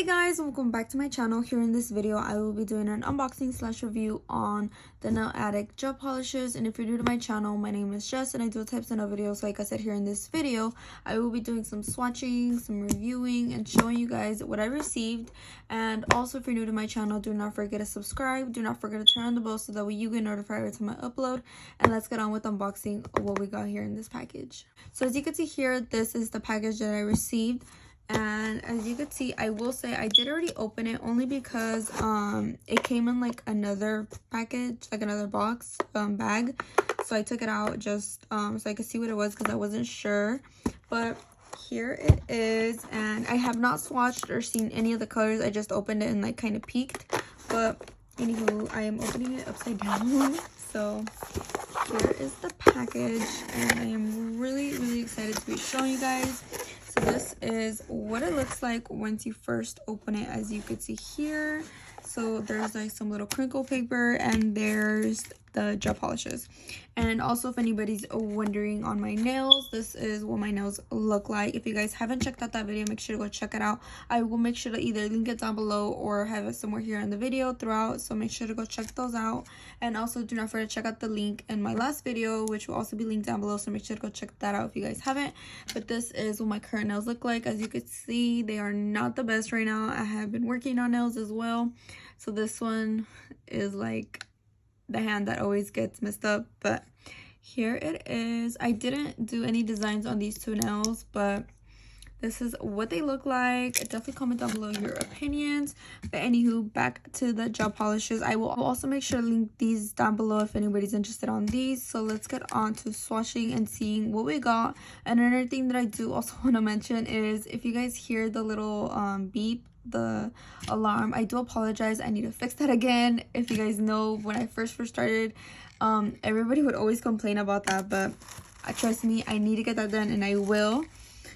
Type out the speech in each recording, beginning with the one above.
Hey guys, welcome back to my channel. Here in this video I will be doing an unboxing slash review on the NailAddict gel polishes. And if you're new to my channel, my name is Jess and I do types of videos. Like I said, here in this video I will be doing some swatching, some reviewing, and showing you guys what I received. And also, if you're new to my channel, do not forget to subscribe, do not forget to turn on the bell so that way you get notified every time I upload. And let's get on with unboxing of what we got here in this package. So as you can see here, this is the package that I received. And as you can see, I will say I did already open it only because it came in like another package, like another box bag. So I took it out just so I could see what it was because I wasn't sure. But here it is, and I have not swatched or seen any of the colors. I just opened it and like kind of peeked. But anywho, I am opening it upside down. So here is the package, and I am really excited to be showing you guys. So this is what it looks like once you first open it, as you can see here. So there's like some little crinkle paper, and there's the gel polishes. And also, if anybody's wondering on my nails, this is what my nails look like. If you guys haven't checked out that video, make sure to go check it out. I will make sure to either link it down below or have it somewhere here in the video throughout, so make sure to go check those out. And also, do not forget to check out the link in my last video, which will also be linked down below, so make sure to go check that out if you guys haven't. But this is what my current nails look like. As you can see, they are not the best right now. I have been working on nails as well. So this one is like the hand that always gets messed up, but here it is. I didn't do any designs on these two nails, but this is what they look like. Definitely comment down below your opinions. But anywho, back to the gel polishes. I will also make sure to link these down below if anybody's interested on these. So let's get on to swatching and seeing what we got. And another thing that I do also want to mention is, if you guys hear the little beep, the alarm, I do apologize. I need to fix that again. If you guys know, when I first started, everybody would always complain about that, but trust me, I need to get that done, and I will.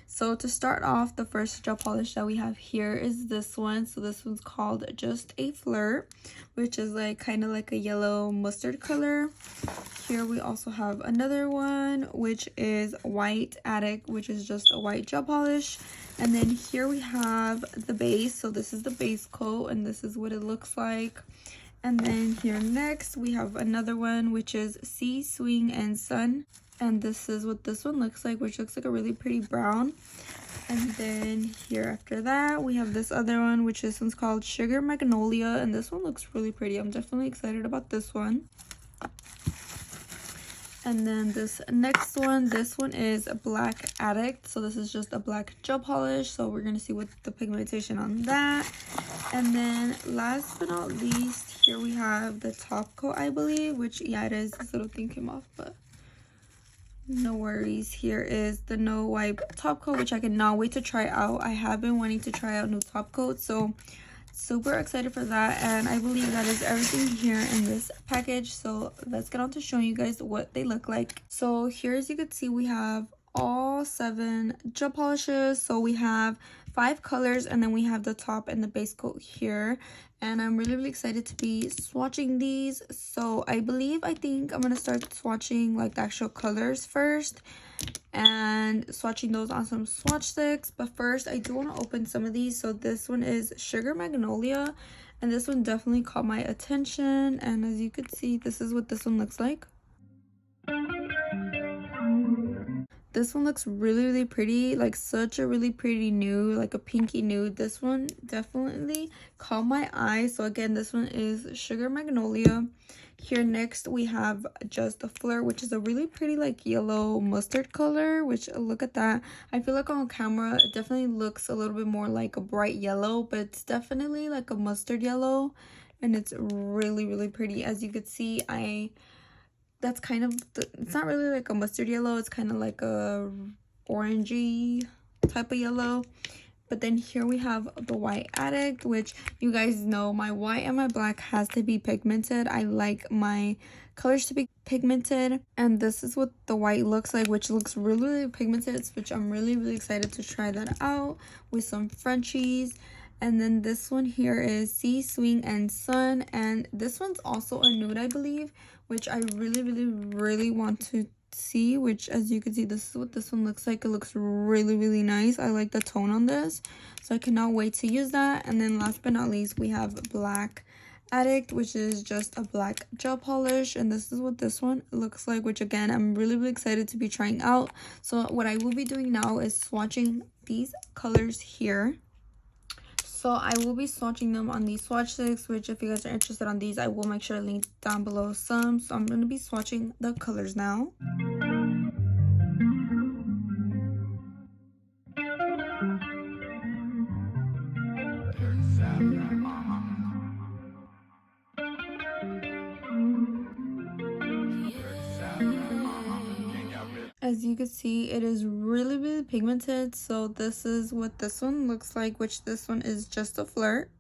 So to start off, the first gel polish that we have here is this one. So this one's called Just a Flirt, which is like kind of like a yellow mustard color. Here we also have another one, which is White Addict, which is just a white gel polish. And then here we have the base. So this is the base coat, and this is what it looks like. And then here next we have another one, which is Sea, Swing, and Sun. And this is what this one looks like, which looks like a really pretty brown. And then here after that we have this other one, which this one's called Sugar Magnolia, and this one looks really pretty. I'm definitely excited about this one. And then this next one, this one is a Black Addict. So this is just a black gel polish, so we're gonna see what the pigmentation on that. And then last but not least, here we have the top coat, I believe, which, yeah, it is. This little thing came off, but no worries. Here is the no wipe top coat, which I cannot wait to try out. I have been wanting to try out new top coats, so super excited for that. And I believe that is everything here in this package. So let's get on to showing you guys what they look like. So here, as you can see, we have all 7 gel polishes. So we have 5 colors, and then we have the top and the base coat here. And I'm really excited to be swatching these. So I think I'm gonna start swatching like the actual colors first and swatching those on some swatch sticks. But first, I do want to open some of these. So this one is Sugar Magnolia, and this one definitely caught my attention. And as you can see, this is what this one looks like. This one looks really pretty, like such a really pretty nude, like a pinky nude. This one definitely caught my eye. So again, this one is Sugar Magnolia. Here next we have Just a Flirt, which is a really pretty like yellow mustard color, which, look at that. I feel like on camera it definitely looks a little bit more like a bright yellow, but it's definitely like a mustard yellow, and it's really pretty. As you could see, that's kind of it's not really like a mustard yellow, it's kind of like a orangey type of yellow. But then here we have the White Addict, which you guys know my white and my black has to be pigmented. I like my colors to be pigmented, and this is what the white looks like, which looks really pigmented, which I'm really excited to try that out with some Frenchies. And then this one here is Sea, Swing, and Sun, and this one's also a nude, I believe, which I really want to see, which as you can see, this is what this one looks like. It looks really nice. I like the tone on this, so I cannot wait to use that. And then last but not least, we have Black Addict, which is just a black gel polish, and this is what this one looks like, which again I'm really excited to be trying out. So what I will be doing now is swatching these colors here. So I will be swatching them on these swatches, which if you guys are interested on these, I will make sure to link down below some. So I'm going to be swatching the colors now. As you can see, it is really pigmented. So this is what this one looks like, which this one is just a flirt.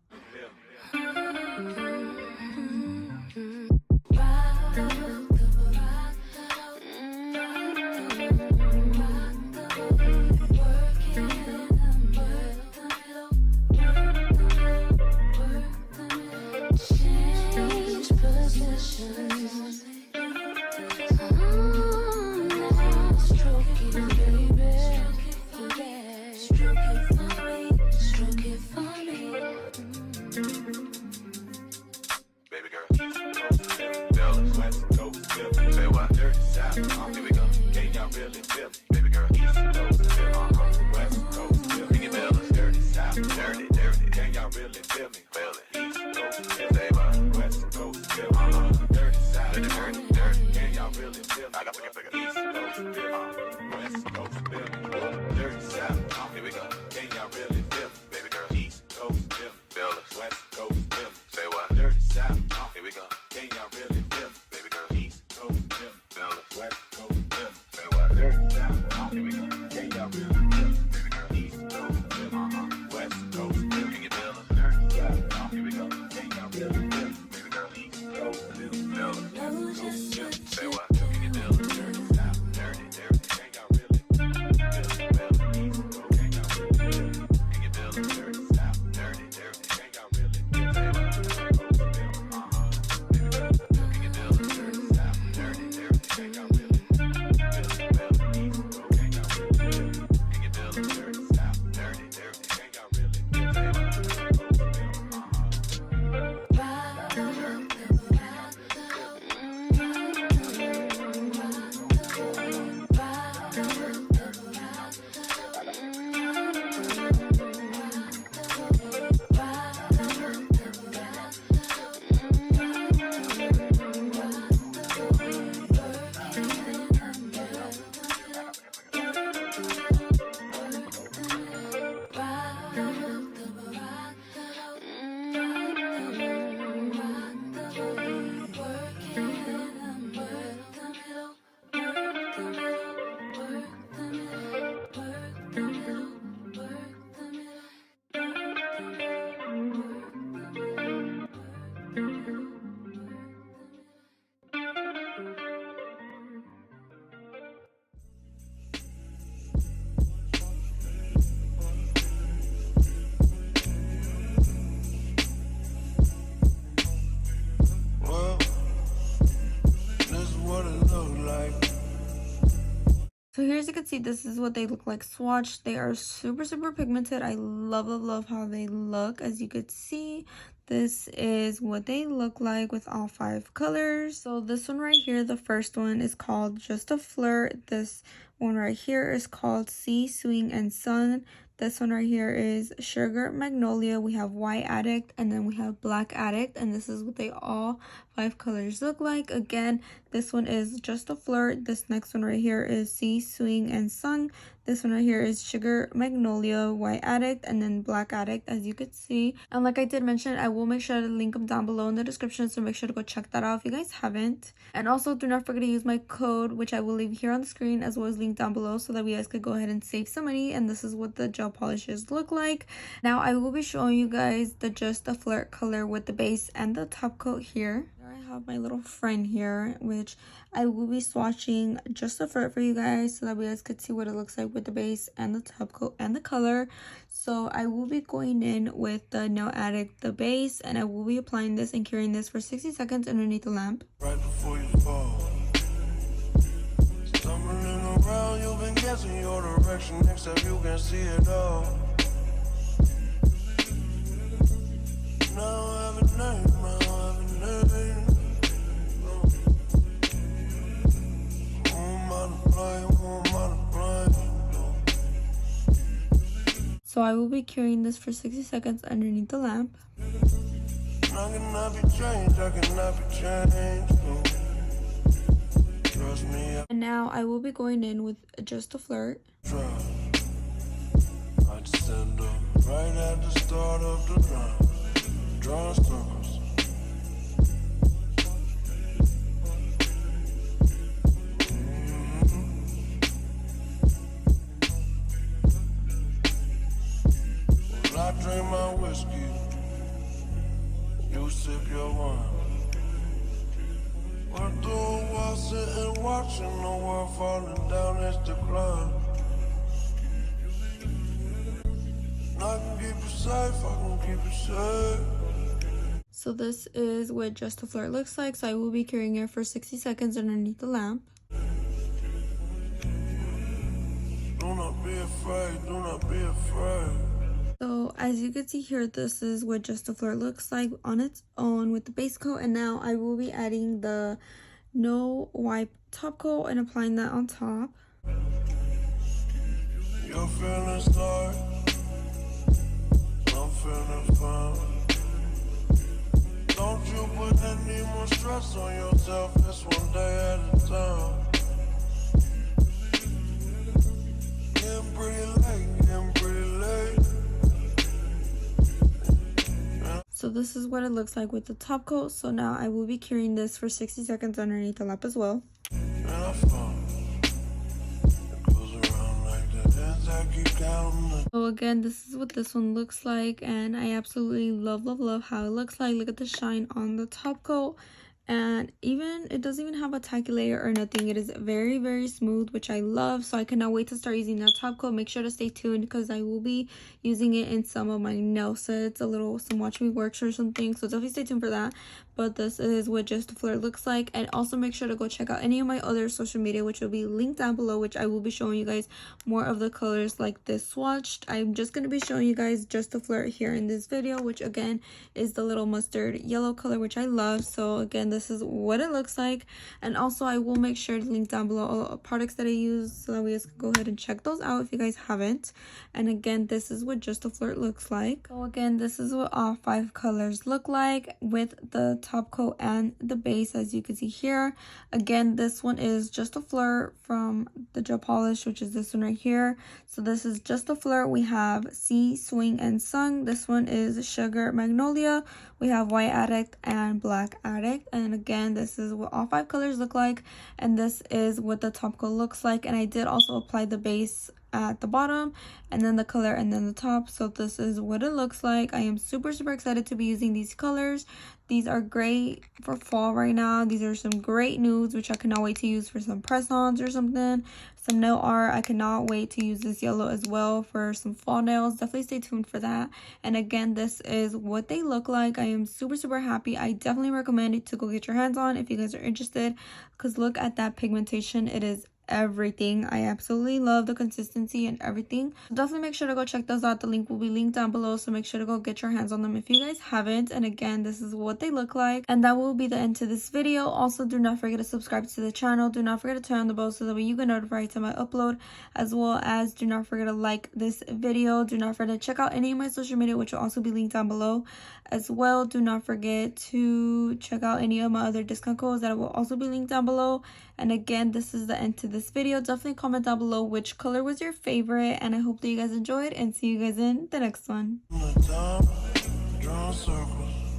So here, as you can see, this is what they look like swatched. They are super pigmented. I love how they look. As you could see, this is what they look like with all 5 colors. So this one right here, the first one, is called Just a Flirt. This one right here is called Sea, Swing, and Sun. This one right here is Sugar Magnolia. We have White Addict, and then we have Black Addict, and this is what they all 5 colors look like. Again, this one is Just a Flirt. This next one right here is Sea, Swing, and Sun. This one right here is Sugar Magnolia, White Addict, and then Black Addict, as you could see. And like I did mention, I will make sure to link them down below in the description, so make sure to go check that out if you guys haven't. And also, do not forget to use my code, which I will leave here on the screen, as well as link down below, so that you guys could go ahead and save some money. And this is what the gel polishes look like. Now, I will be showing you guys the Just a Flirt color with the base and the top coat here. I have my little friend here, which I will be swatching Just a Flirt for you guys, so that you guys could see what it looks like with the base and the top coat and the color. So I will be going in with the NailAddict, the base, and I will be applying this and curing this for 60 seconds underneath the lamp. Right before you fall, know you've been guessing your direction, next time you can see it all. Now I have a name, now I have a name. Who am I to blame, who am I to blame? So I will be curing this for 60 seconds underneath the lamp. I cannot be changed, I cannot be changed. Trust me. And now I will be going in with Just a Flirt. I just stand up right at the start of the round, drawing circles. Well, I drink my whiskey, you sip your wine. We're doing while sitting watching the world falling down its decline. I can keep it safe, I can keep it safe. So this is what Just a Flirt looks like. So I will be curing it for 60 seconds underneath the lamp. Do not be afraid, do not be afraid. So as you can see here, this is what Just a Flirt looks like on its own with the base coat. And now I will be adding the No Wipe top coat and applying that on top. You're feeling sorry, I'm feeling fine. Don't you put any more stress on yourself, it's one day at a time. Getting pretty late, getting pretty late. So this is what it looks like with the top coat. So now I will be curing this for 60 seconds underneath the lamp as well. And I found it goes around like that, as I keep counting. So again, this is what this one looks like, and I absolutely love how it looks like. Look at the shine on the top coat, and even it doesn't even have a tacky layer or nothing. It is very smooth, which I love. So I cannot wait to start using that top coat. Make sure to stay tuned because I will be using it in some of my nail sets, some Watch Me Works or something, so definitely stay tuned for that. But this is what Just a Flirt looks like. And also make sure to go check out any of my other social media, which will be linked down below, which I will be showing you guys more of the colors like this swatched. I'm just going to be showing you guys Just a Flirt here in this video, which again is the little mustard yellow color, which I love. So again, this is what it looks like. And also I will make sure to link down below all the products that I use, so that we guys can go ahead and check those out if you guys haven't. And again, this is what Just a Flirt looks like. So again, this is what all 5 colors look like with the top coat and the base, as you can see here. Again, this one is Just a Flirt from the gel polish, which is this one right here. So this is Just a Flirt. We have Sea, Swing, and Sung. This one is Sugar, Magnolia. We have White Addict and Black Addict. And again, this is what all 5 colors look like, and this is what the top coat looks like. And I did also apply the base at the bottom, and then the color, and then the top. So this is what it looks like. I am super excited to be using these colors. These are great for fall right now. These are some great nudes, which I cannot wait to use for some press-ons or something, some nail art. I cannot wait to use this yellow as well for some fall nails. Definitely stay tuned for that. And again, this is what they look like. I am super happy. I definitely recommend it to go get your hands on if you guys are interested, because look at that pigmentation. It is everything. I absolutely love the consistency and everything. Definitely make sure to go check those out. The link will be linked down below, so make sure to go get your hands on them if you guys haven't. And again, this is what they look like, and that will be the end to this video. Also, do not forget to subscribe to the channel. Do not forget to turn on the bell so that way you get notified every time I upload, as well as do not forget to like this video. Do not forget to check out any of my social media, which will also be linked down below as well. Do not forget to check out any of my other discount codes that will also be linked down below. And again, this is the end to this video. Definitely comment down below which color was your favorite, and I hope that you guys enjoyed, and see you guys in the next one. Drawing circles.